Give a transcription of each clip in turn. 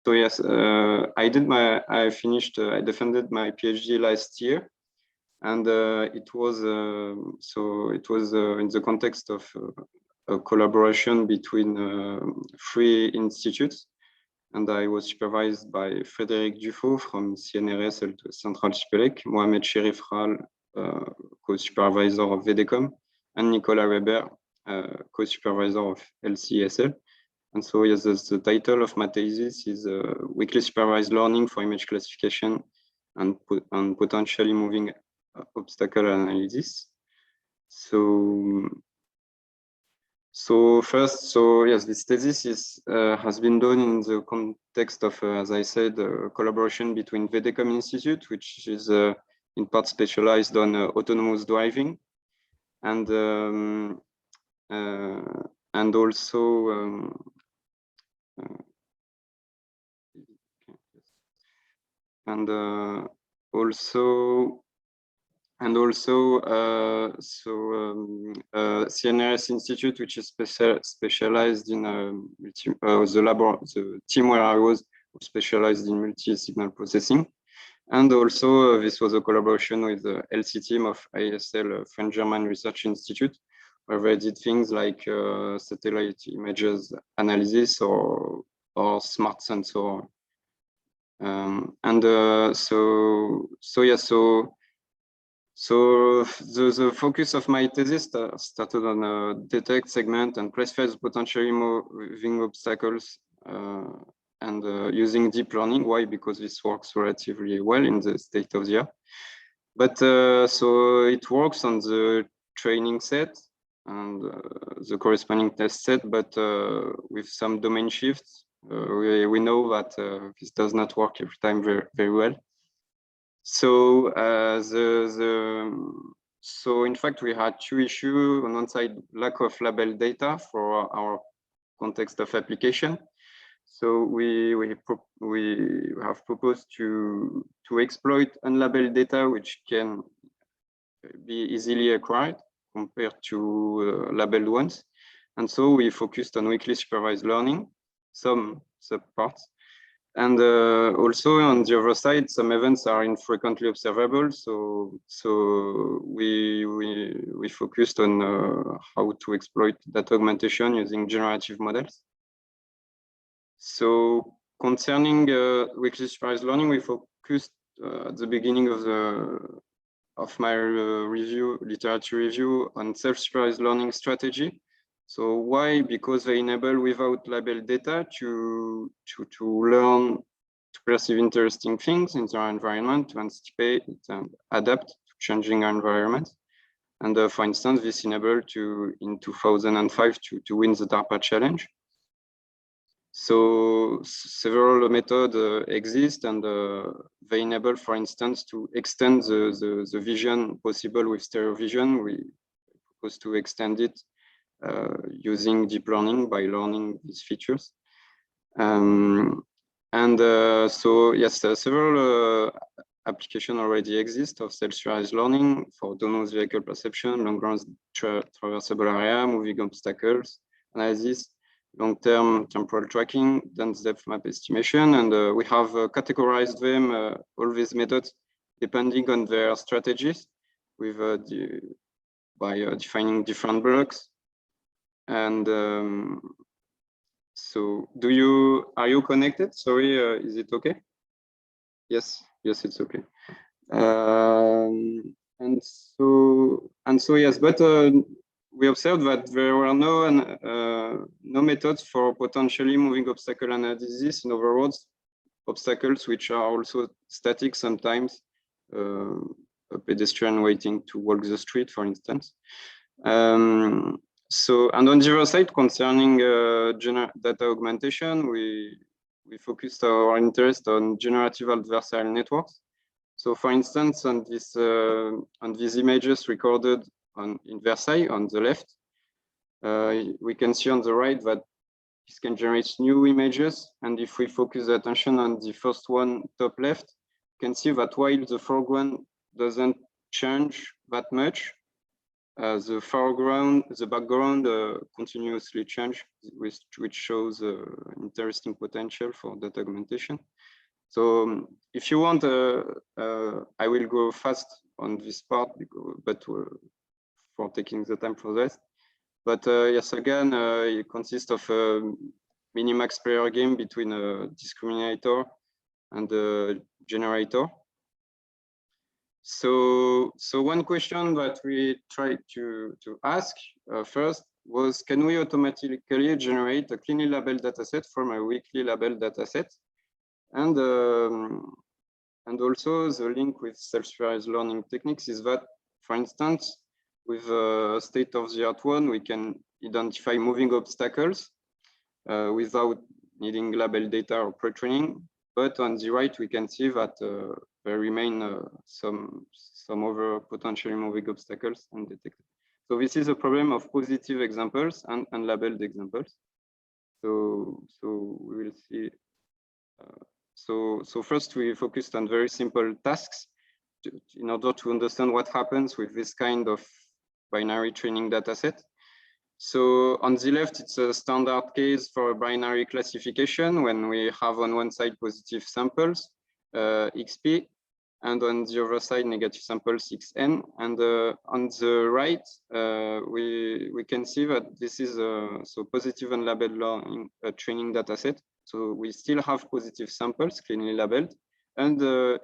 So yes, I defended my PhD last year, and it was in the context of a collaboration between 3 institutes, and I was supervised by Frédéric Dufaux from CNRS Central Supélec, Mohamed Cherif Ral, co-supervisor of VDCOM, and Nicolas Weber, co-supervisor of LCSL. And so yes, the title of my thesis is Weakly Supervised Learning for Image Classification and Potentially Moving Obstacle Analysis. So first, yes, this thesis has been done in the context of, as I said, collaboration between VDCOM Institute, which is in part specialized on autonomous driving, and also CNRS Institute, which is specialized in the team where I was specialized in multi-signal processing. And also this was a collaboration with the LC team of ISL, French-German Research Institute, where they did things like satellite images analysis or smart sensor. So the focus of my thesis started on detect, segment, and classify the potentially moving obstacles and using deep learning. Why? Because this works relatively well in the state of the art. But so it works on the training set and the corresponding test set, but with some domain shifts. We know that this does not work every time very well. So so in fact we had 2 issues. On one side, lack of label data for our context of application. So we have proposed to exploit unlabeled data, which can be easily acquired compared to labeled ones. And so we focused on weakly supervised learning, some subparts. And also on the other side, some events are infrequently observable. So we focused on how to exploit data augmentation using generative models. So concerning weakly supervised learning, we focused at the beginning of my literature review on self-supervised learning strategy. So why? Because they enable without labeled data to learn, to perceive interesting things in their environment, to anticipate and adapt to changing environments. And for instance, this enabled in 2005 to win the DARPA challenge. So several methods exist, and they enable, for instance, to extend the vision possible with stereo vision. We propose to extend it using deep learning by learning these features. So yes, several applications already exist of self-supervised learning for autonomous vehicle perception, long-range traversable area, moving obstacles analysis, long-term temporal tracking, dense depth map estimation, and we have categorized them, all these methods, depending on their strategies, with by defining different blocks. And so, are you connected? Sorry, is it okay? Yes, it's okay. And so yes, but we observed that there were no methods for potentially moving obstacle analysis. In other words, obstacles which are also static sometimes, a pedestrian waiting to walk the street, for instance. So, and on the other side, concerning data augmentation, we focused our interest on generative adversarial networks. So, for instance, on these images recorded in Versailles on the left, we can see on the right that this can generate new images. And if we focus attention on the first one, top left, you can see that while the foreground doesn't change that much, the foreground, the background continuously change, which shows interesting potential for data augmentation. So if you want, I will go fast on this part, but for taking the time for this. But yes, again, it consists of a minimax player game between a discriminator and a generator. So one question that we tried to ask first was, can we automatically generate a cleanly labeled dataset from a weakly labeled dataset? And also the link with self-supervised learning techniques is that, for instance, with a state-of-the-art one, we can identify moving obstacles without needing label data or pre-training. But on the right, we can see that there remain some other potentially moving obstacles undetected. So this is a problem of positive examples and unlabeled examples. So we will see. So first, we focused on very simple tasks in order to understand what happens with this kind of binary training dataset. So on the left, it's a standard case for a binary classification when we have on one side positive samples, XP, and on the other side, negative samples, XN. And on the right, we can see that this is a positive and labeled learning training dataset. So we still have positive samples, cleanly labeled. And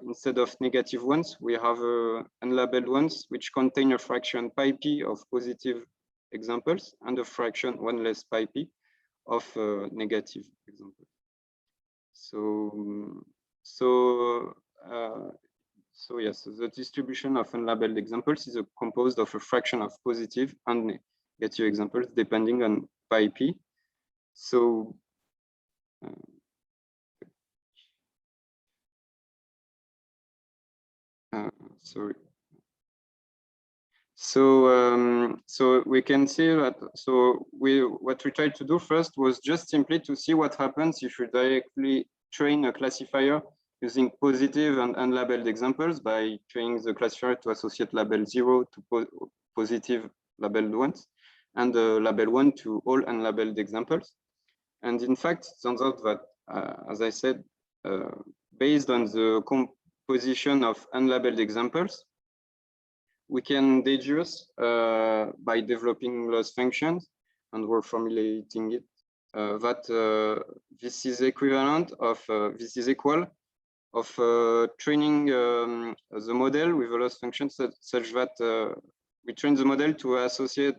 instead of negative ones, we have unlabeled ones, which contain a fraction pi p of positive examples and a fraction 1 less pi p of negative examples. So yes, the distribution of unlabeled examples is composed of a fraction of positive and negative examples depending on pi p. So sorry. So we can see that. So what we tried to do first was just simply to see what happens if you directly train a classifier using positive and unlabeled examples by training the classifier to associate label 0 to positive labeled ones and label 1 to all unlabeled examples. And in fact, it turns out that, as I said, based on the composition of unlabeled examples, we can deduce by developing loss functions, and we're formulating it, that this is equivalent of, this is equal of training the model with a loss function such that we train the model to associate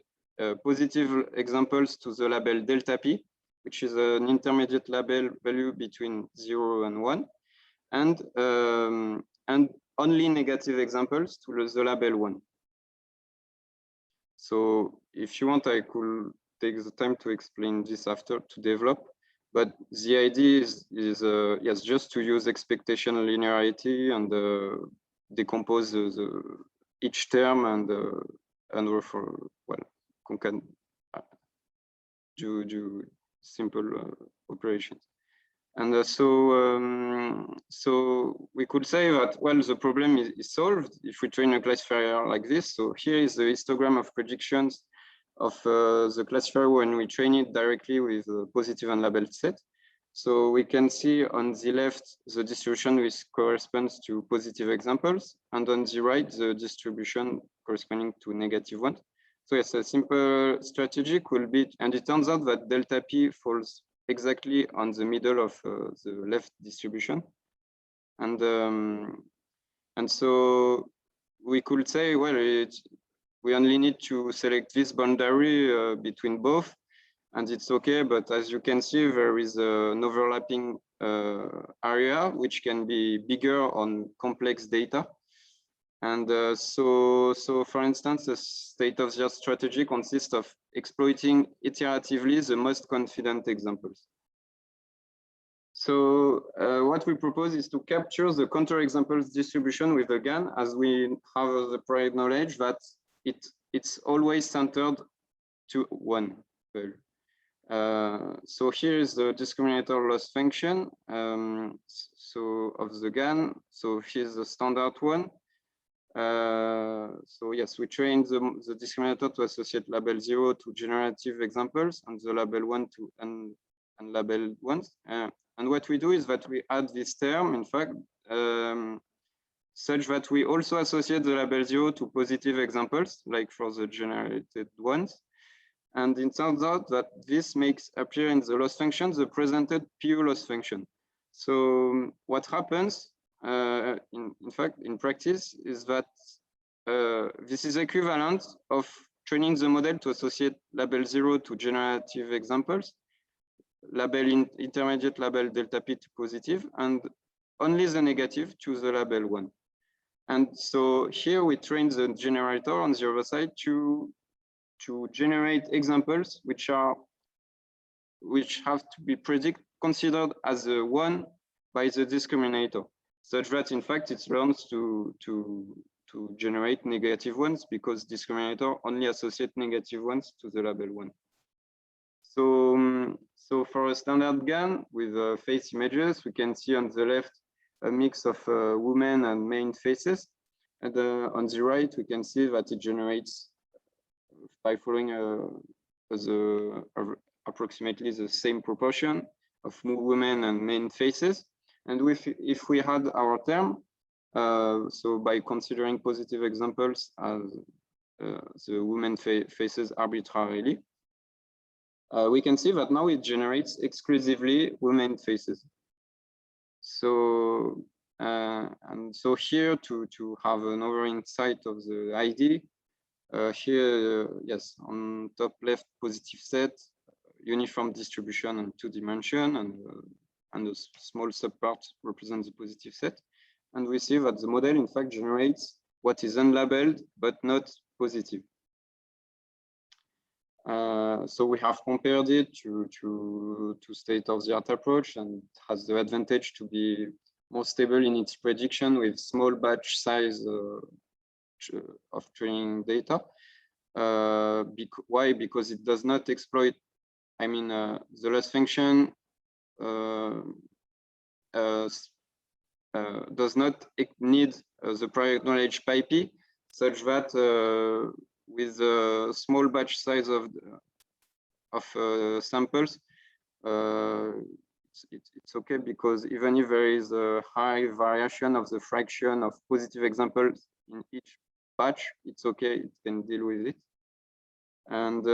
positive examples to the label delta p, which is an intermediate label value between 0 and 1, and only negative examples to the label 1. So if you want, I could take the time to explain this after to develop, but the idea is yes, just to use expectation linearity and decompose each term and for, well, can do simple operations. And so we could say that, well, the problem is solved if we train a classifier like this. So here is the histogram of predictions of the classifier when we train it directly with a positive and labeled set. So we can see on the left the distribution which corresponds to positive examples, and on the right the distribution corresponding to negative ones. So yes, a simple strategy will be, and it turns out that delta p falls exactly on the middle of the left distribution, and so we could say, well, we only need to select this boundary between both, and it's okay. But as you can see, there is an overlapping area which can be bigger on complex data. And so for instance, the state-of-the-art strategy consists of exploiting iteratively the most confident examples. So what we propose is to capture the counterexamples distribution with a GAN, as we have the prior knowledge that it's always centered to 1 value. So here is the discriminator loss function so of the GAN. So here's the standard one. So yes, we trained the discriminator to associate label 0 to generative examples and the label 1 to unlabeled ones. And what we do is that we add this term, in fact, such that we also associate the label 0 to positive examples, like for the generated ones. And it turns out that this makes appear in the loss function the presented PU loss function. So what happens, in fact, in practice, is that this is equivalent of training the model to associate label 0 to generative examples, label intermediate label delta P to positive, and only the negative to the label 1. And so here we train the generator on the other side to generate examples which have to be considered as a 1 by the discriminator, such that in fact it learns to generate negative ones because discriminator only associate negative ones to the label 1. So for a standard GAN with face images, we can see on the left a mix of women and men faces, and on the right we can see that it generates by following approximately the same proportion of women and men faces. And if we had our term, so by considering positive examples as the women faces arbitrarily, we can see that now it generates exclusively women faces. So and so here to have another insight of the ID, here, yes, on top left, positive set, uniform distribution in 2 dimensions, and a small subpart represents the positive set. And we see that the model, in fact, generates what is unlabeled, but not positive. So we have compared it to state-of-the-art approach, and it has the advantage to be more stable in its prediction with small batch size of training data. Why? Because it does not exploit, I mean, the loss function does not need the prior knowledge pi-p, such that with a small batch size of samples, it's okay, because even if there is a high variation of the fraction of positive examples in each batch, it's okay, it can deal with it. And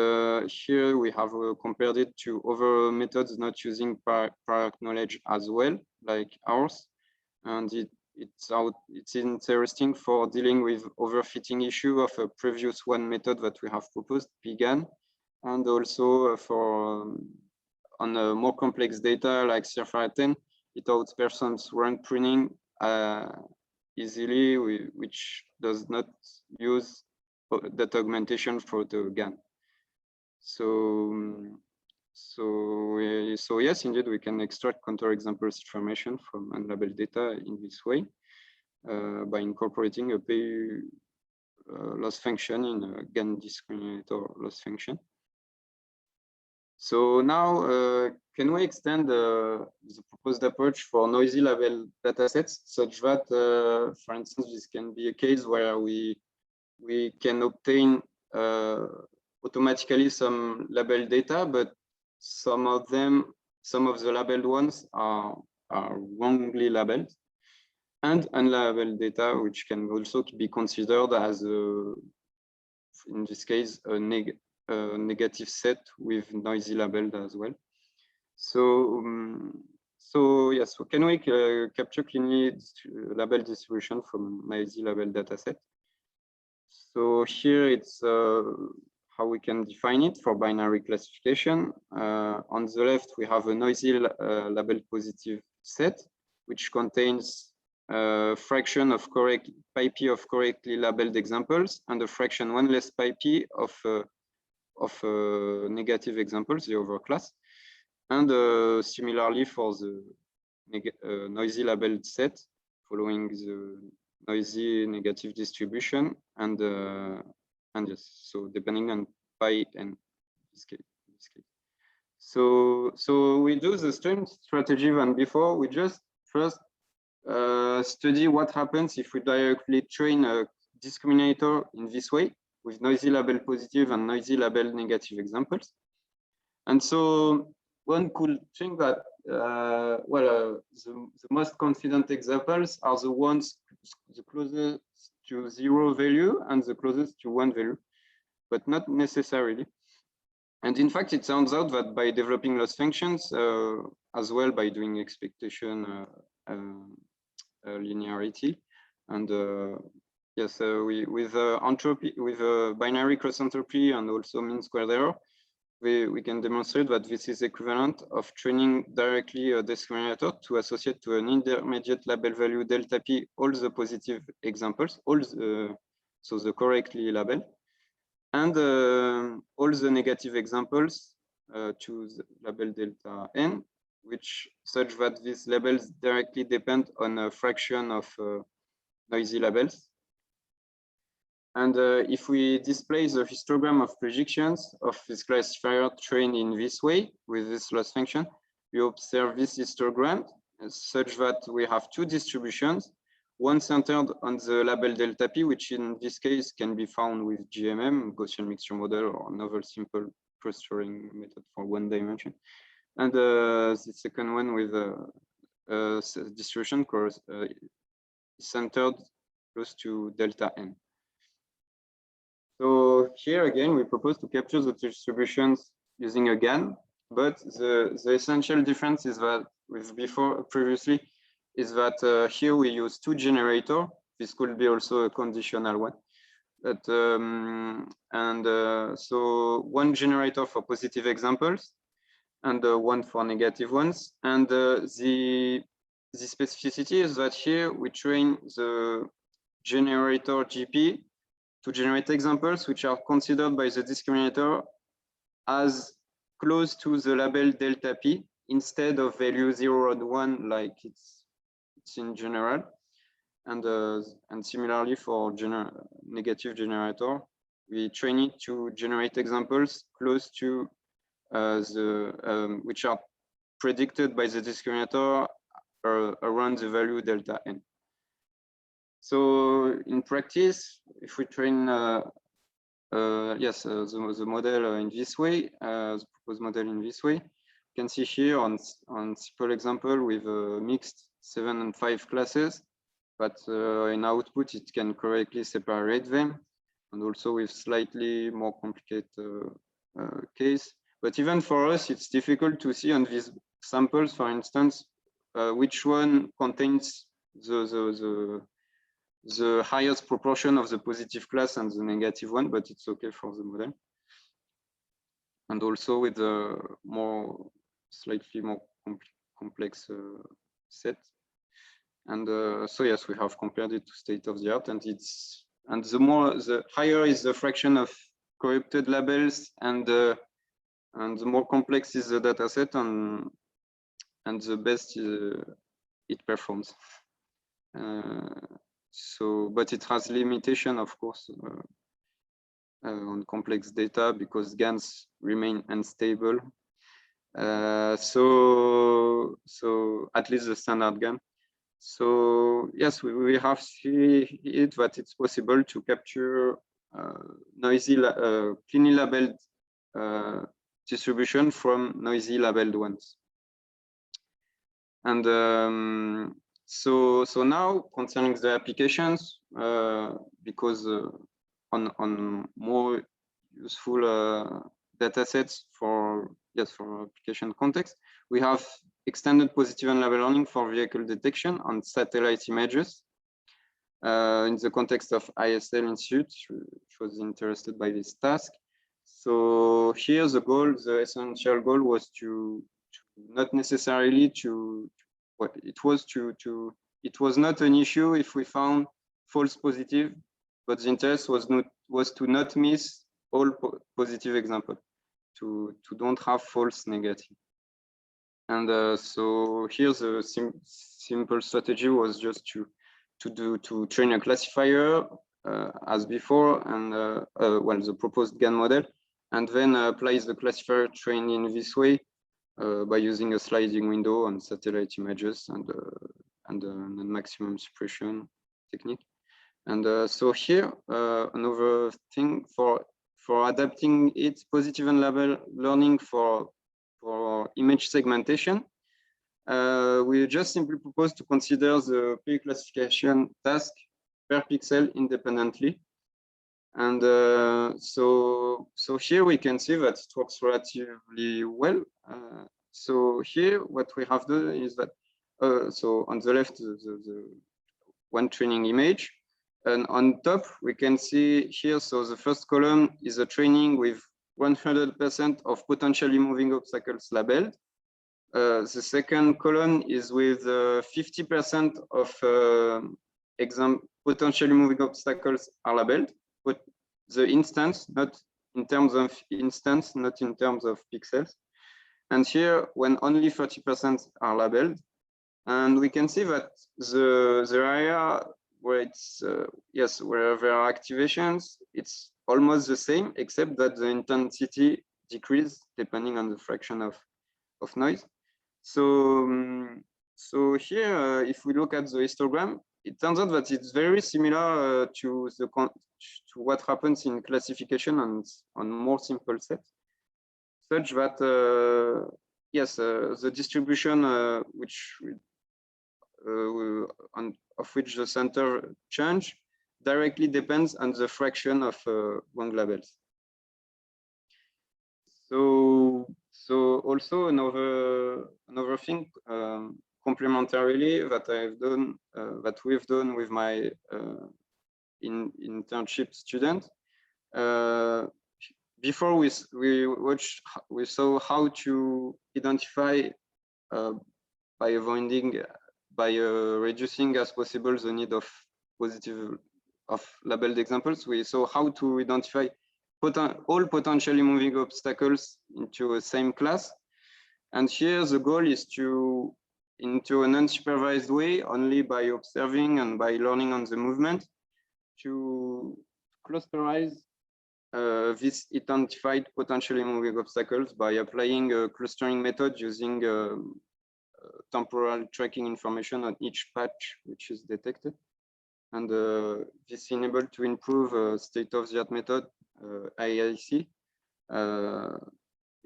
here we have compared it to other methods not using prior knowledge as well, like ours. And it's interesting for dealing with overfitting issue of a previous one method that we have proposed, PGAN, and also for on a more complex data like CFR10, without persons weren't pruning easily, which does not use data augmentation for the GAN. So yes, indeed, we can extract counterexamples information from unlabeled data in this way by incorporating a PU loss function in a GAN discriminator loss function. So now, can we extend the proposed approach for noisy label datasets such that, for instance, this can be a case where we can obtain automatically some labeled data, but some of the labeled ones are wrongly labeled, and unlabeled data, which can also be considered as in this case a negative set with noisy labeled as well. So yes, so can we capture cleanly label distribution from noisy label dataset? So here it's how we can define it for binary classification. On the left, we have a noisy label positive set, which contains a fraction of correct pi-p of correctly labeled examples and a fraction 1 less pi-p of negative examples, the overclass. And similarly for the noisy labeled set, following the noisy negative distribution, and yes, so depending on pi and this case. So we do the same strategy than before. We just first study what happens if we directly train a discriminator in this way, with noisy label positive and noisy label negative examples. And so one could think that the most confident examples are the ones the closest to 0 value and the closest to 1 value, but not necessarily. And in fact, it turns out that by developing loss functions, as well by doing expectation linearity, and yes, with entropy, with binary cross entropy and also mean squared error, we can demonstrate that this is equivalent of training directly a discriminator to associate to an intermediate label value delta p all the positive examples, so the correctly labeled, and all the negative examples to the label delta n, which such that these labels directly depend on a fraction of noisy labels. And if we display the histogram of predictions of this classifier trained in this way with this loss function, we observe this histogram such that we have two distributions, one centered on the label delta p, which in this case can be found with GMM, Gaussian mixture model, or another simple clustering method for one dimension. And the second one with a distribution centered close to delta n. So here again, we propose to capture the distributions using a GAN, but the essential difference is that with previously is that here we use two generators. This could be also a conditional one. But, so one generator for positive examples and one for negative ones. And the specificity is that here we train the generator GP to generate examples which are considered by the discriminator as close to the label delta p instead of value 0 and 1 like it's in general. And similarly for negative generator, we train it to generate examples close to which are predicted by the discriminator around the value delta n. So in practice, if we train the model in this way, the proposed model in this way, you can see here on simple example with mixed 7 and 5 classes, but in output it can correctly separate them, and also with slightly more complicated case. But even for us, it's difficult to see on these samples, for instance, which one contains the highest proportion of the positive class and the negative one, but it's okay for the model. And also with a slightly more complex set. And so yes, we have compared it to state of the art, and the higher is the fraction of corrupted labels, and the more complex is the data set, and the best it performs. But it has limitation, of course, on complex data because GANs remain unstable. So at least the standard GAN. So yes, we have seen it that it's possible to capture noisy, cleanly labeled distribution from noisy labeled ones. And so now concerning the applications, because on more useful data sets for application context, we have extended positive and label learning for vehicle detection on satellite images in the context of ISL Institute, which was interested by this task. So here the essential goal was to not necessarily it was not an issue if we found false positive, but the interest was to not miss all positive example, to don't have false negative. And so here the simple strategy was just to train a classifier as before, and the proposed GAN model, and then apply the classifier trained in this way by using a sliding window on satellite images and a maximum suppression technique. And so here, another thing for adapting it, positive and label learning for image segmentation, we just simply propose to consider the pre-classification task per pixel independently. And so here we can see that it works relatively well. So here what we have done is that, so on the left, the one training image, and on top we can see here, so the first column is a training with 100% of potentially moving obstacles labeled. The second column is with 50% of potentially moving obstacles are labeled, but the instance, not in terms of instance, not in terms of pixels. And here, when only 30% are labeled, and we can see that the area where it's yes, where there are activations, it's almost the same, except that the intensity decreases depending on the fraction of noise. So here, if we look at the histogram, it turns out that it's very similar to what happens in classification on more simple sets, such that yes, the distribution of which the center change directly depends on the fraction of wrong labels. So also another thing complementarily that I've done, that we've done with my internship student. Before we saw how to identify by reducing as possible the need of labeled examples. We saw how to identify all potentially moving obstacles into a same class. And here the goal is to, into an unsupervised way, only by observing and by learning on the movement, to clusterize these identified potentially moving obstacles by applying a clustering method using temporal tracking information on each patch which is detected. And this enabled to improve state-of-the-art method, IIC,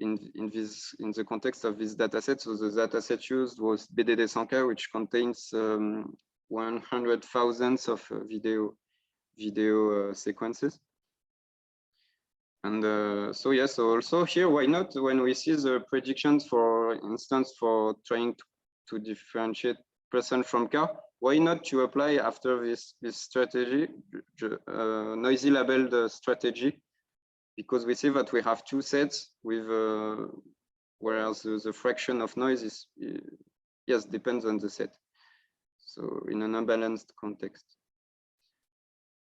in the context of this dataset. So the dataset used was BDD100K, which contains 100,000 of video sequences. And so yes, so also here, why not, when we see the predictions, for instance, for trying to differentiate person from car, why not to apply after this strategy, noisy labeled strategy, because we see that we have two sets with, whereas the fraction of noise is, yes, depends on the set. So in an unbalanced context.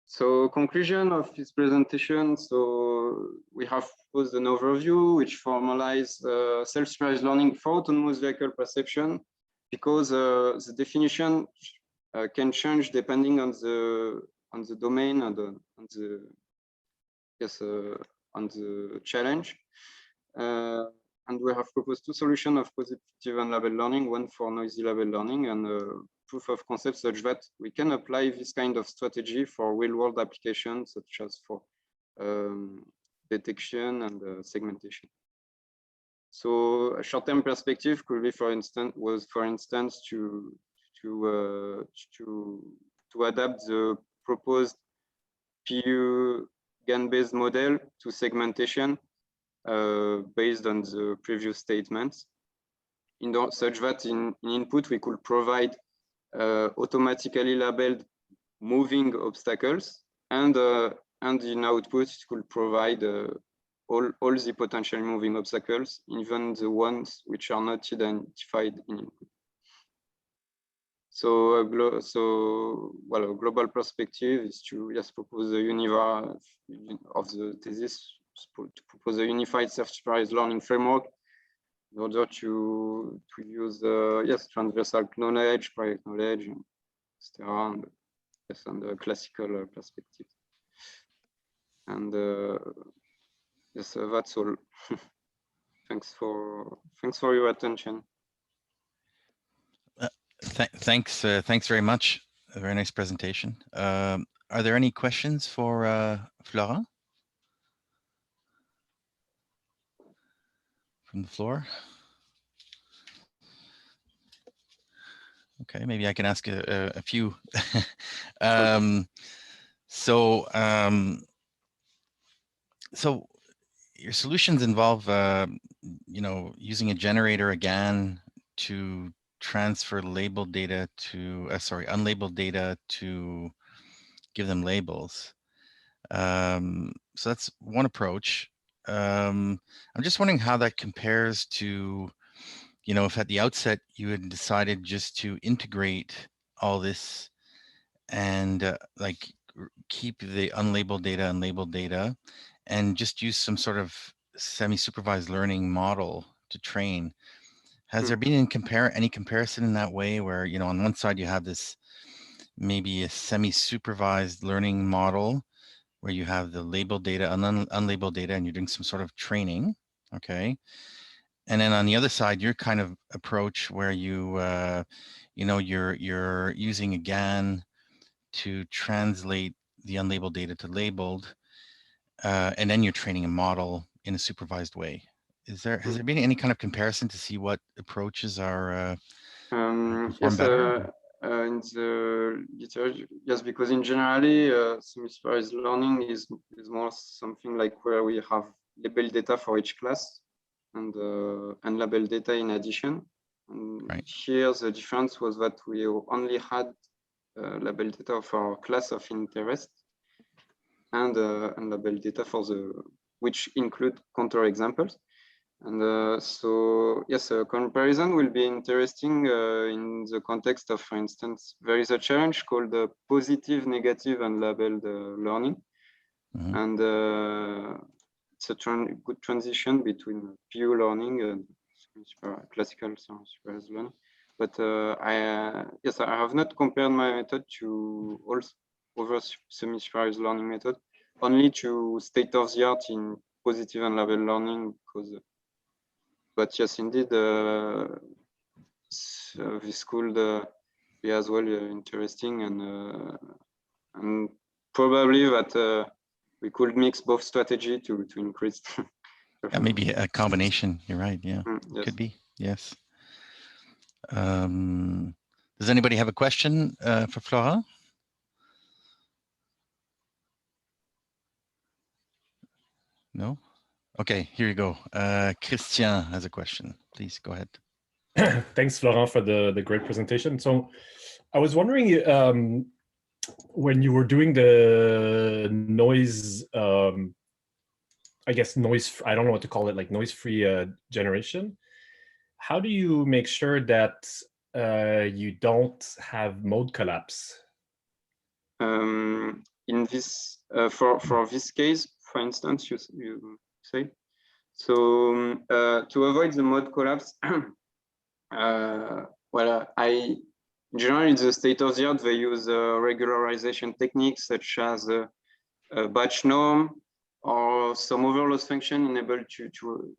So conclusion of this presentation. So we have proposed an overview which formalizes self-supervised learning for autonomous vehicle perception, because the definition can change depending on the domain and on the challenge. And we have proposed two solutions of positive and label learning, one for noisy label learning, and proof of concept, such that we can apply this kind of strategy for real-world applications, such as for detection and segmentation. So a short-term perspective could be, for instance, to adapt the proposed PU GAN-based model to segmentation based on the previous statements, such that in input we could provide automatically labeled moving obstacles, and in output it could provide all the potentially moving obstacles, even the ones which are not identified in input. So a global perspective is to propose a univar of the thesis, to propose a unified self-supervised learning framework in order to use transversal knowledge, project knowledge, etc., and the classical perspective. And yes, that's all. Thanks for your attention. Thanks very much. A very nice presentation. are there any questions for Florent from the floor? Okay, maybe I can ask a few. So, so your solutions involve, using a generator again to transfer labeled data to, unlabeled data to give them labels. So that's one approach. I'm just wondering how that compares to, if at the outset you had decided just to integrate all this and keep the unlabeled data, and just use some sort of semi-supervised learning model to train. Has there been any comparison in that way where, on one side you have this maybe a semi-supervised learning model where you have the labeled data and unlabeled data and you're doing some sort of training, okay? And then on the other side, your kind of approach where you're using a GAN to translate the unlabeled data to labeled, and then you're training a model in a supervised way. Has there been any kind of comparison to see what approaches are perform better? In the literature, yes, because in generally, semi-supervised learning is more something like where we have labeled data for each class and unlabeled data in addition. And right. Here, the difference was that we only had labeled data for our class of interest and unlabeled data for which include counterexamples. And so, yes, a comparison will be interesting in the context of, for instance, there is a challenge called the positive, negative, unlabeled learning. Mm-hmm. And it's a good transition between PU learning and classical supervised learning. But I have not compared my method to all other semi-supervised learning method, only to state of the art in positive unlabeled learning, because but yes, indeed, this could be as well interesting, and probably that we could mix both strategy to increase. Maybe a combination. You're right. Yeah, yes. Could be. Yes. Does anybody have a question for Florent? No. Okay, here you go. Christian has a question. Please go ahead. Thanks, Florent, for the great presentation. So I was wondering, when you were doing the noise, I guess noise, I don't know what to call it, like noise-free generation, how do you make sure that you don't have mode collapse? In this, for this case, for instance, you say, so to avoid the mode collapse, in general, in the state of the art, they use regularization techniques such as a batch norm or some other loss function enabled to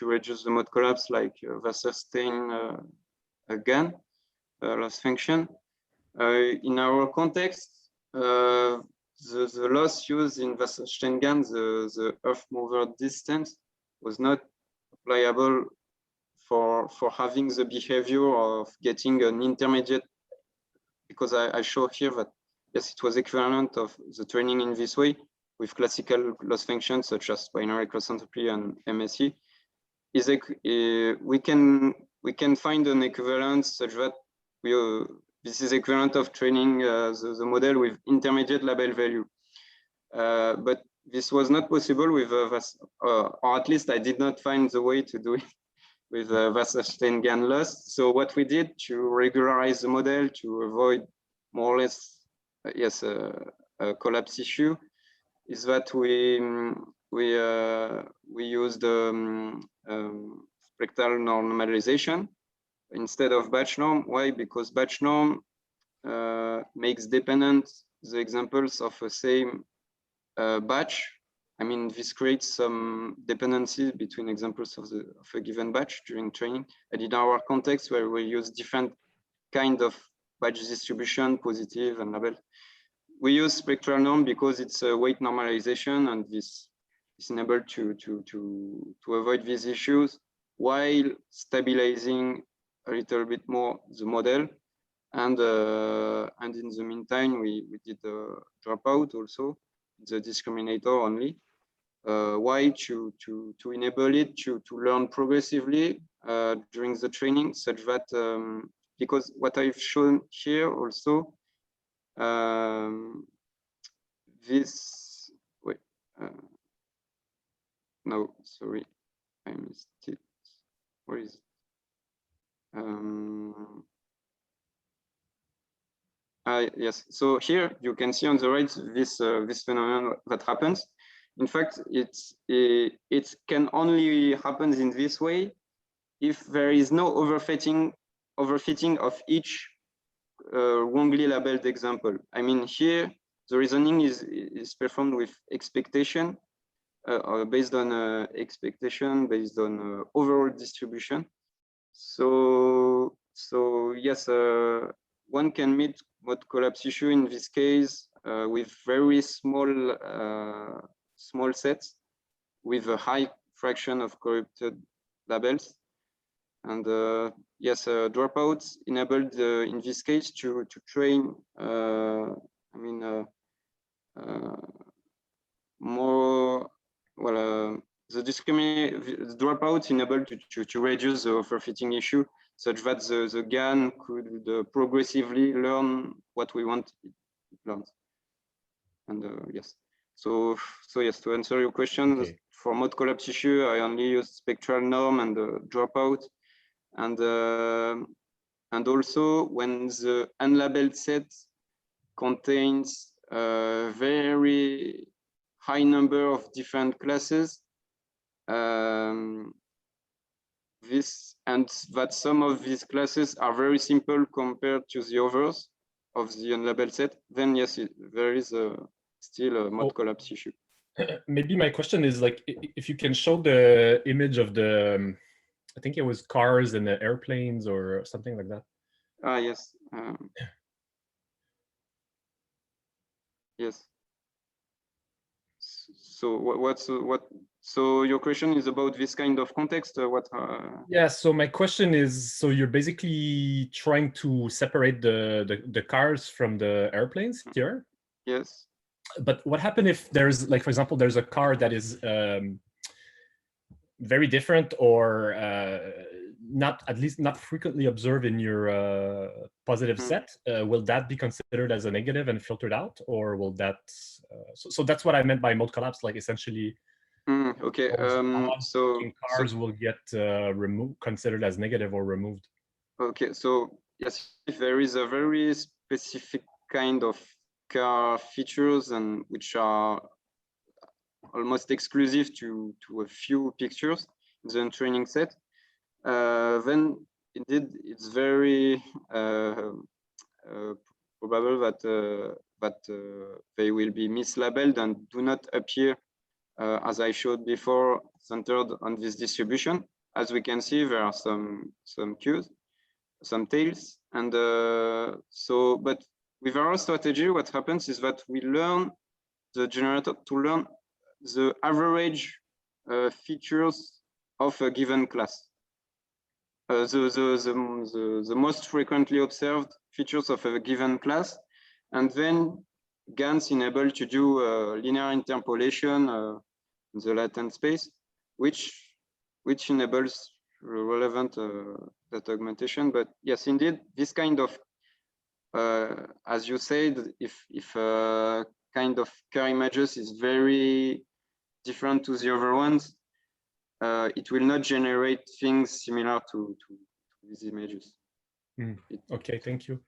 reduce the mode collapse, like Wasserstein again loss function. In our context, the loss used in Wasserstein GAN, the Earth mover distance, was not applicable for having the behavior of getting an intermediate, because I show here that yes, it was equivalent of the training in this way with classical loss functions such as binary cross entropy and MSE. We can find an equivalence such that this is equivalent of training the model with intermediate label value, but this was not possible with or at least I did not find the way to do it with Wasserstein GAN loss. So what we did to regularize the model to avoid more or less a collapse issue is that we used spectral normalization instead of batch norm. Why? Because batch norm makes dependent the examples of a same batch. I mean, this creates some dependencies between examples of a given batch during training. And in our context, where we use different kind of batch distribution, positive and label, we use spectral norm because it's a weight normalization, and this is enabled to avoid these issues while stabilizing a little bit more the model. And in the meantime, we did a dropout also, the discriminator only. Why to enable it to learn progressively during the training, such that because what I've shown here also, this wait no, sorry, I missed it. Where is it? Yes, so here you can see on the right this this phenomenon that happens. In fact, it can only happen in this way if there is no overfitting of each wrongly labeled example. I mean, here the reasoning is performed with expectation, based on expectation, based on overall distribution. So yes, one can meet mode collapse issue in this case with very small sets with a high fraction of corrupted labels. And yes, dropouts enabled in this case to train, I mean, more, well, the dropouts enabled to reduce the overfitting issue, such that the GAN could progressively learn what we want it learns. And yes, so yes, to answer your question, okay. For mode collapse issue, I only use spectral norm and dropout, and also when the unlabeled set contains a very high number of different classes, that some of these classes are very simple compared to the others of the unlabeled set, then yes, there is still a mode collapse issue. Maybe my question is, like, if you can show the image of the, I think it was cars and the airplanes or something like that. Yes. Yes. So so your question is about this kind of context? Yeah. So my question is, so you're basically trying to separate the cars from the airplanes here. Yes. But what happens if there's, like, for example, there's a car that is very different or not, at least not frequently observed in your positive set? Will that be considered as a negative and filtered out, or will that? So that's what I meant by mode collapse. Like, essentially, okay. So cars will get removed, considered as negative or removed. Okay. So yes, if there is a very specific kind of car features and which are almost exclusive to a few pictures in the training set, then indeed it's very probable that they will be mislabeled and do not appear, as I showed before, centered on this distribution. As we can see, there are some cues, some tails, and so. But with our strategy, what happens is that we learn the generator to learn the average features of a given class. The most frequently observed features of a given class, and then GANs enable to do linear interpolation in the latent space, which enables relevant data augmentation. But yes, indeed, this kind of, as you said, if kind of car images is very different to the other ones, it will not generate things similar to these images. Okay, thank you.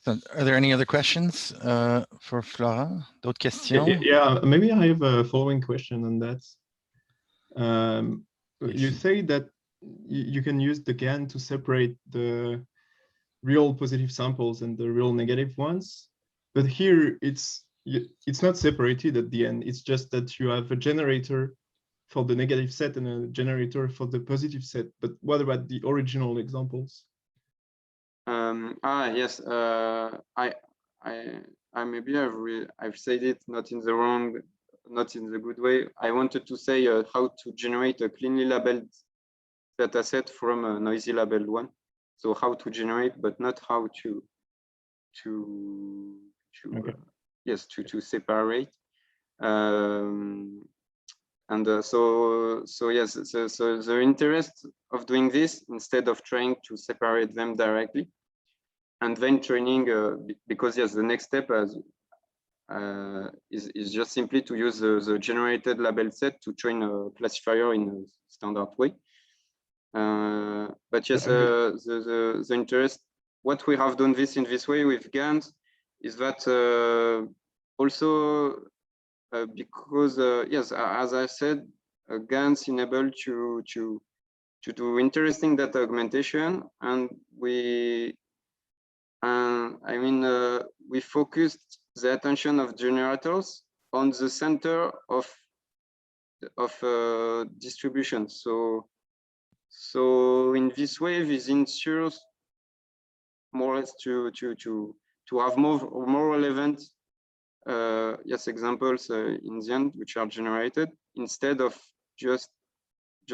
So are there any other questions for Florent? D'autres questions? Yeah, maybe I have a following question on that. You say that you can use the GAN to separate the real positive samples and the real negative ones, but here it's not separated at the end. It's just that you have a generator for the negative set and a generator for the positive set. But what about the original examples? Yes, I maybe I've said it not in the good way. I wanted to say how to generate a cleanly labeled data set from a noisy labeled one. So how to generate, but not how to Okay. yes, to separate. And so yes, so the interest of doing this instead of trying to separate them directly, and then training because yes, the next step is just simply to use the generated label set to train a classifier in a standard way. But yes, the interest, what we have done this in this way with GANs is that also because yes, as I said, GANs enable to do interesting data augmentation, and I mean we focused the attention of generators on the center of distribution. So in this way, this ensures more or less to have more relevant yes, examples in the end, which are generated, instead of just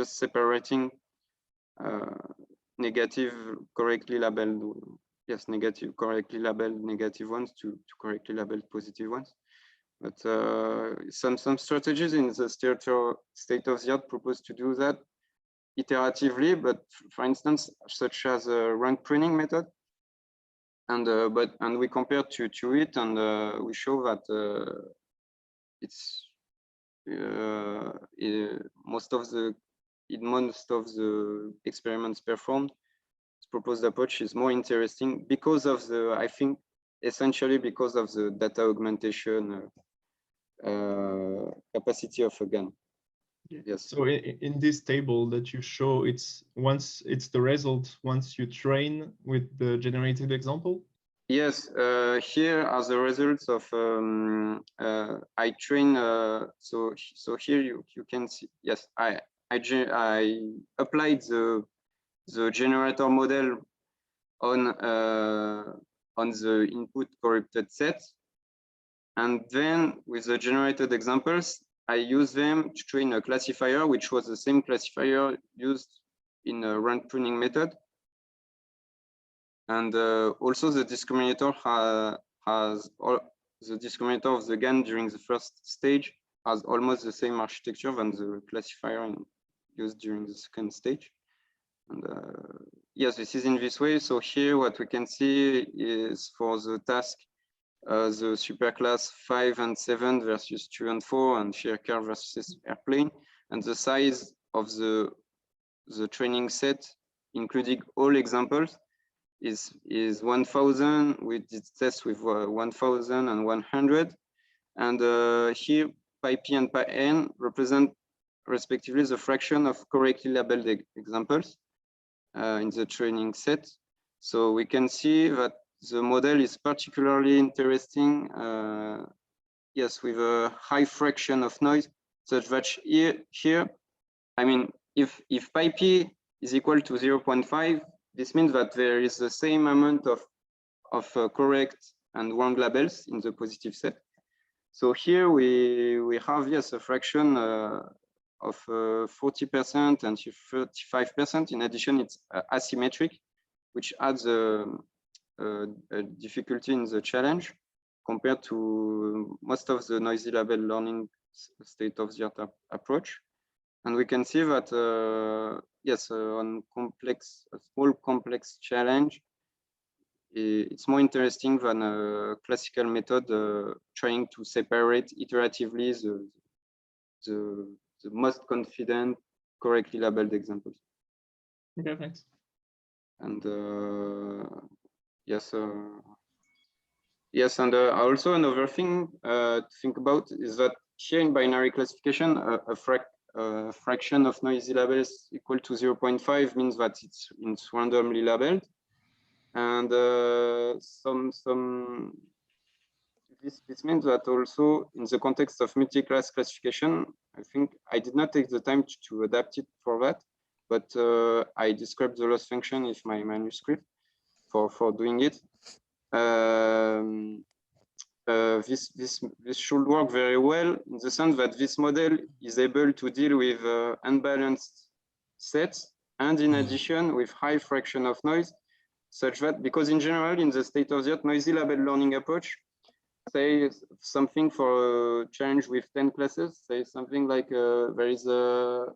separating negative correctly labeled, yes, negative correctly labeled negative ones to correctly labeled positive ones. But some strategies in the state of the art propose to do that iteratively, but for instance, such as a rank pruning method. And we compare to it, and we show that it's most of the experiments performed, this proposed approach is more interesting because of the, I think, essentially because of the data augmentation capacity of a GAN. Yes. So in this table that you show, it's the result once you train with the generated example? Yes, here are the results of I train. So here you can see. Yes, I applied the generator model on the input corrupted set, and then with the generated examples, I use them to train a classifier, which was the same classifier used in a rank pruning method. And also the discriminator the discriminator of the GAN during the first stage has almost the same architecture than the classifier used during the second stage. And yes, this is in this way. So here what we can see is for the task, the superclass 5 and 7 versus 2 and 4, and shear curve versus airplane, and the size of the training set, including all examples, is 1000. We did tests with 1100, and here pi p and pi n represent respectively the fraction of correctly labeled examples in the training set. So we can see that the model is particularly interesting, yes, with a high fraction of noise, such that here, I mean, if pi p is equal to 0.5, this means that there is the same amount of correct and wrong labels in the positive set. So here we have, yes, a fraction of 40% and 35%. In addition, it's asymmetric, which adds a difficulty in the challenge compared to most of the noisy label learning state-of-the-art approach. And we can see that, yes, on a small complex challenge, it's more interesting than a classical method trying to separate iteratively the most confident, correctly labeled examples. Okay, thanks. And yes, yes, and also another thing to think about is that here in binary classification, a fraction of noisy labels equal to 0.5 means that it's randomly labeled, and some this means that also in the context of multi-class classification, I think I did not take the time to adapt it for that, but I described the loss function in my manuscript for doing it. This should work very well in the sense that this model is able to deal with unbalanced sets and in addition with high fraction of noise, such that because in general in the state-of-the-art noisy labeled learning approach, say something for a challenge with 10 classes, say something like there is a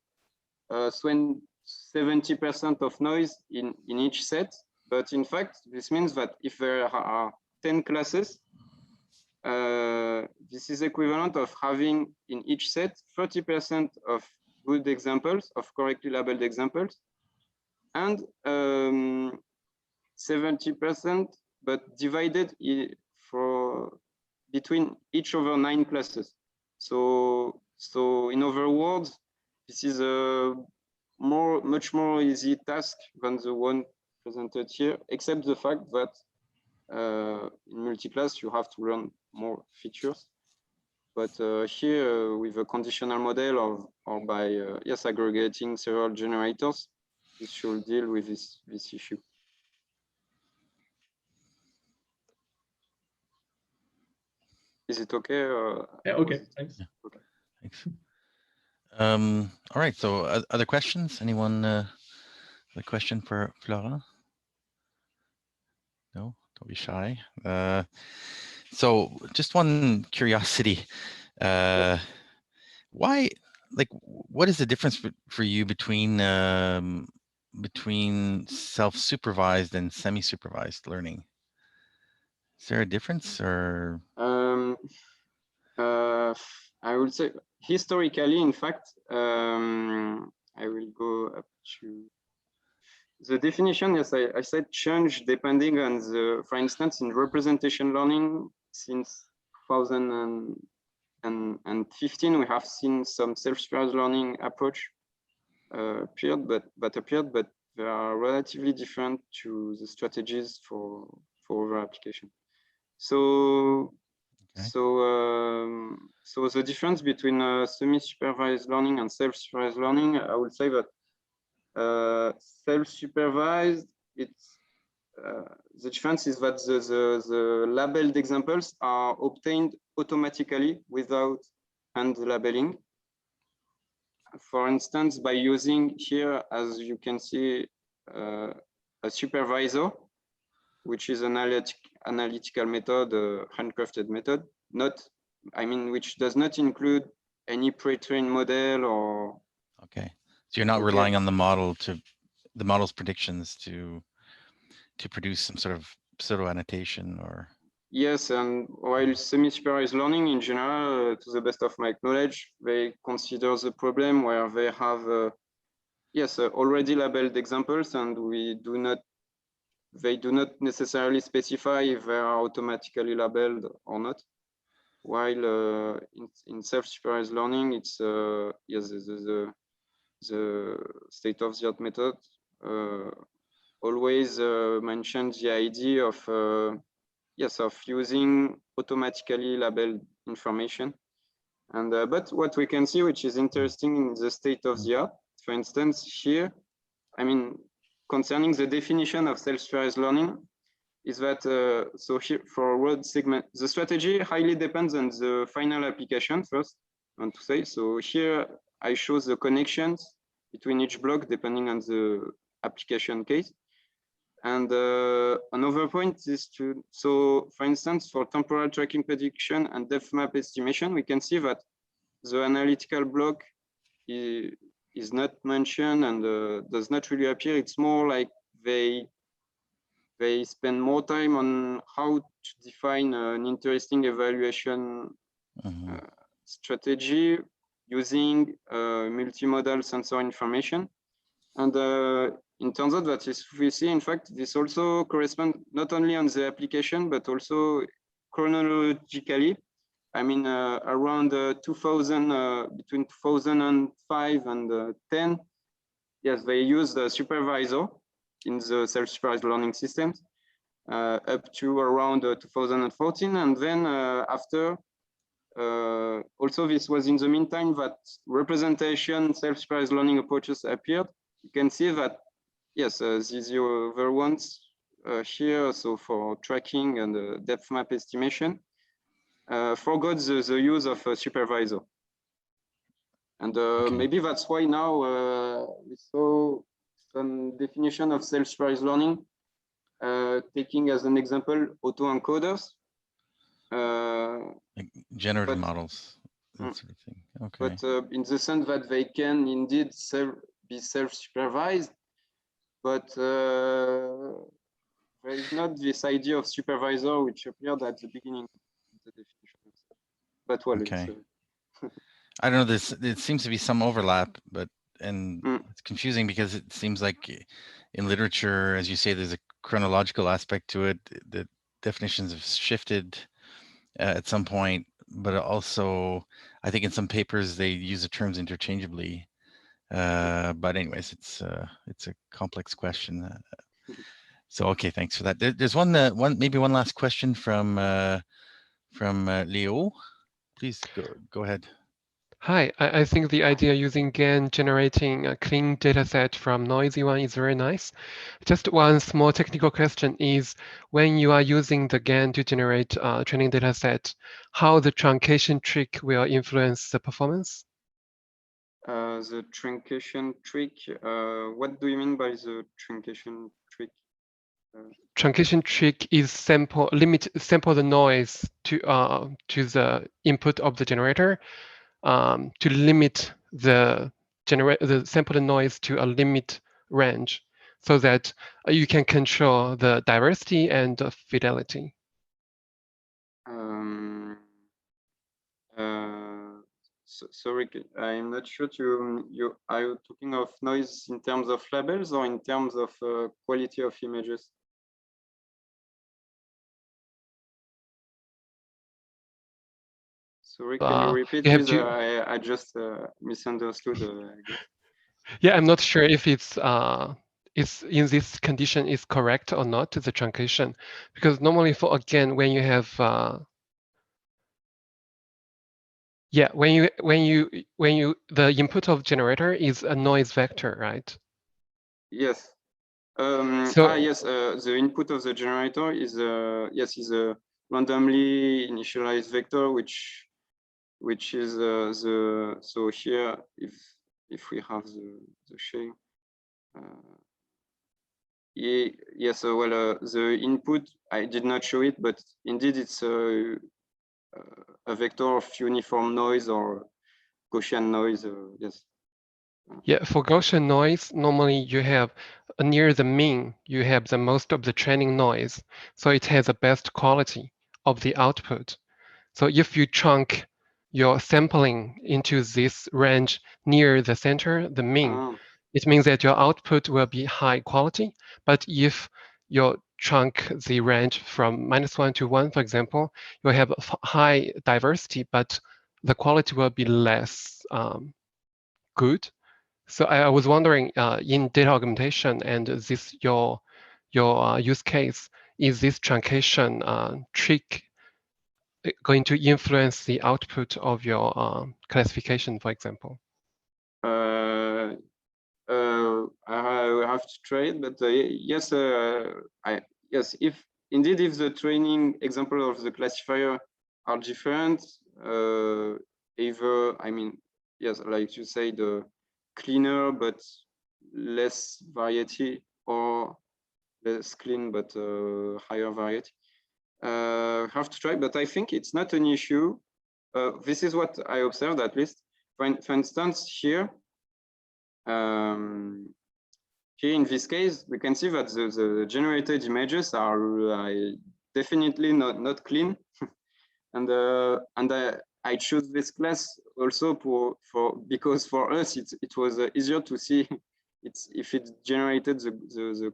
70% of noise in each set, but in fact this means that if there are 10 classes, this is equivalent of having in each set 30% of good examples, of correctly labeled examples, and 70%, but divided between each over 9 classes. So in other words, this is a much more easy task than the one presented here, except the fact that in multi-class you have to learn more features. But here with a conditional model or by yes, aggregating several generators, this should deal with this issue. Is it okay? Yeah, okay, thanks. Yeah. Okay. Thanks. All right, so other questions? Anyone a question for Florent? No, don't be shy. So just one curiosity. Why, like, what is the difference for you between self-supervised and semi-supervised learning? Is there a difference or? I would say historically, in fact, I will go up to the definition. Yes, I said change depending on the, for instance, in representation learning since 2015, we have seen some self-supervised learning approach appeared, but they are relatively different to the strategies for other application. So, okay. So the difference between semi-supervised learning and self-supervised learning, I would say that self-supervised, it's the difference is that the labeled examples are obtained automatically without hand labeling. For instance, by using here, as you can see, a supervisor, which is an analytical method, handcrafted method, which does not include any pre-trained model or. Okay, so you're not relying on the model's predictions to produce some sort of pseudo annotation or. Yes, and while semi-supervised learning in general, to the best of my knowledge, they consider the problem where they have already labeled examples, and they do not necessarily specify if they are automatically labeled or not. While in self-supervised learning, it's yes, the state-of-the-art method always mentions the idea of of using automatically labeled information. And but what we can see, which is interesting in the state-of-the-art, for instance, here, concerning the definition of self-supervised learning, is that so here for word segment, the strategy highly depends on the final application first, I want to say. So here I show the connections between each block depending on the application case. And another point is so for instance, for temporal tracking prediction and depth map estimation, we can see that the analytical block is not mentioned and does not really appear. It's more like they spend more time on how to define an interesting evaluation strategy using multimodal sensor information. And it turns out that we see, in fact, this also corresponds not only on the application, but also chronologically. Around 2000, between 2005 and 10, yes, they use the supervisor in the self-supervised learning systems. up to around 2014. And then after, also this was in the meantime that representation self-supervised learning approaches appeared. You can see that, yes, these other ones here, so for tracking and depth map estimation, forgot the use of a supervisor. And Okay. maybe that's why now we saw some definition of self-supervised learning, taking as an example autoencoders. Like generative models, that sort of thing. Okay. But in the sense that they can indeed be self-supervised, but there is not this idea of supervisor which appeared at the beginning of the definition. But well, Okay. It's, I don't know. There seems to be some overlap, but it's confusing because it seems like in literature, as you say, there's a chronological aspect to it. The definitions have shifted at some point, but also I think in some papers they use the terms interchangeably. But anyways, it's a complex question. So okay, thanks for that. There's maybe one last question from Leo. Please go ahead. Hi, I think the idea using GAN generating a clean data set from noisy one is very nice. Just one small technical question is, when you are using the GAN to generate a training data set, how the truncation trick will influence the performance? the truncation trick, what do you mean by the truncation trick? Truncation trick is sample the noise to the input of the generator, to limit the sample the noise to a limit range, so that you can control the diversity and fidelity. Sorry, I'm not sure are you talking of noise in terms of labels or in terms of quality of images? Sorry, can you repeat, please? I just misunderstood. I guess. Yeah, I'm not sure if it's in this condition is correct or not, the truncation, because normally for again when you have the input of generator is a noise vector, right? Yes. Yes, the input of the generator is is a randomly initialized vector, which is so here if we have the shape. Yes, well, the input, I did not show it, but indeed it's a vector of uniform noise or Gaussian noise, yes. Yeah, for Gaussian noise, normally you have near the mean, you have the most of the training noise. So it has the best quality of the output. So if you chunk your sampling into this range near the center, the mean, it means that your output will be high quality. But if you chunk the range from -1 to 1, for example, you have high diversity, but the quality will be less good. So I was wondering, in data augmentation and this your use case, is this truncation trick going to influence the output of your classification, for example? I will have to try it, but yes, if indeed if the training example of the classifier are different, either yes, like you say, the cleaner but less variety, or less clean but higher variety. Have to try, but I think it's not an issue. This is what I observed, at least. For instance, here in this case, we can see that the generated images are definitely not clean, and I choose this class also because for us it was easier to see if it generated the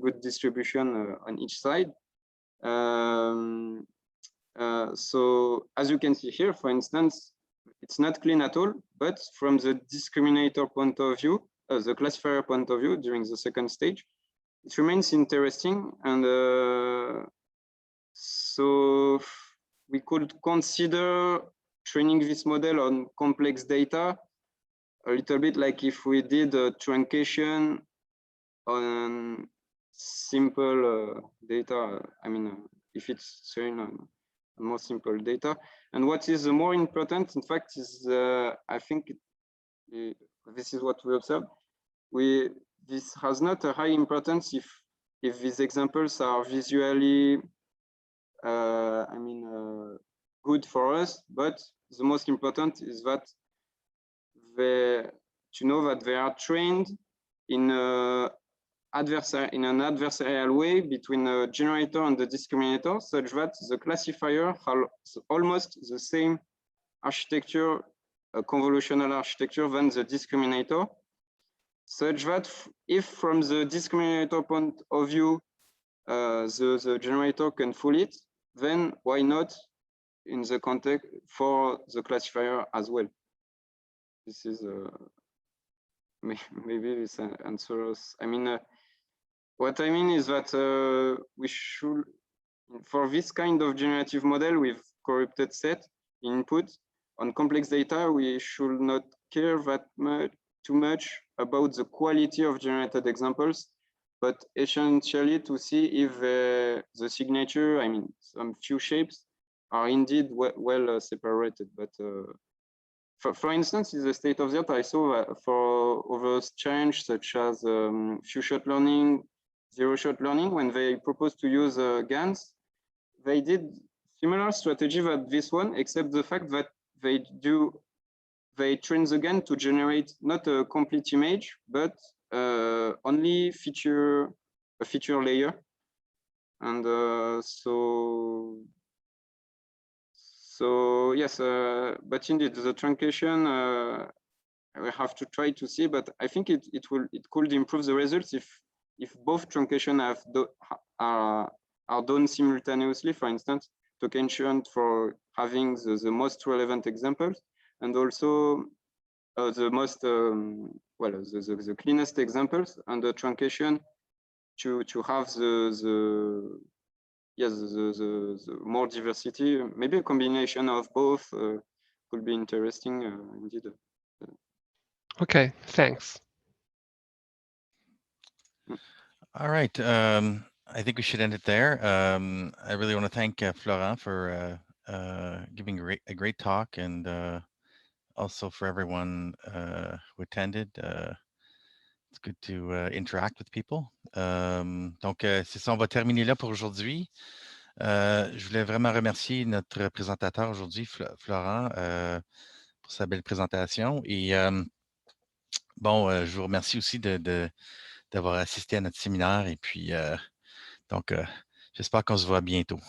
good distribution on each side. So as you can see here, for instance, it's not clean at all, but from the discriminator point of view, the classifier point of view during the second stage, it remains interesting, and so we could consider training this model on complex data, a little bit like if we did a truncation on simple data. I mean, if it's trained on more simple data. And what is more important, in fact, is I think this is what we observe. This has not a high importance if these examples are visually, I mean, good for us. But the most important is that to know that they are trained in an adversarial way between the generator and the discriminator, such that the classifier has almost the same architecture, convolutional architecture than the discriminator, such that if from the discriminator point of view, the generator can fool it, then why not in the context for the classifier as well? This is maybe this answers. I mean, what I mean is that we should, for this kind of generative model with corrupted set input on complex data, we should not care that too much about the quality of generated examples, but essentially to see if the signature, I mean, some few shapes are indeed well separated. But for instance, in the state of the art, I saw for other challenges such as few-shot learning, zero-shot learning, when they proposed to use GANs, they did similar strategy that this one, except the fact that they train the GAN to generate not a complete image, but only a feature layer. And so yes, but indeed the truncation we have to try to see, but I think it could improve the results if both truncation are done simultaneously. For instance, truncation for having the most relevant examples, and also the most the cleanest examples, and the truncation to have the more diversity. Maybe a combination of both could be interesting indeed. Okay, thanks. All right. I think we should end it there. I really want to thank Florent for giving a great talk, and also for everyone who attended. It's good to interact with people. Donc, c'est ça, on va terminer là pour aujourd'hui. Je voulais vraiment remercier notre présentateur aujourd'hui, Florent, pour sa belle présentation. Et bon, je vous remercie aussi d'avoir assisté à notre séminaire. Et puis, donc, j'espère qu'on se voit bientôt.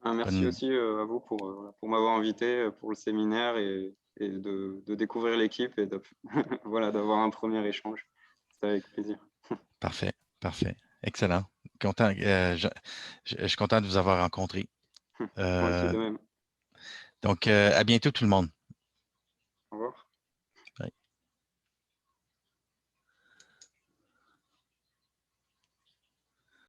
Merci aussi à vous pour m'avoir invité pour le séminaire et de découvrir l'équipe et voilà, d'avoir un premier échange. C'était avec plaisir. Parfait, parfait. Excellent. Content, je suis content de vous avoir rencontré. Moi aussi de même. Donc, à bientôt tout le monde.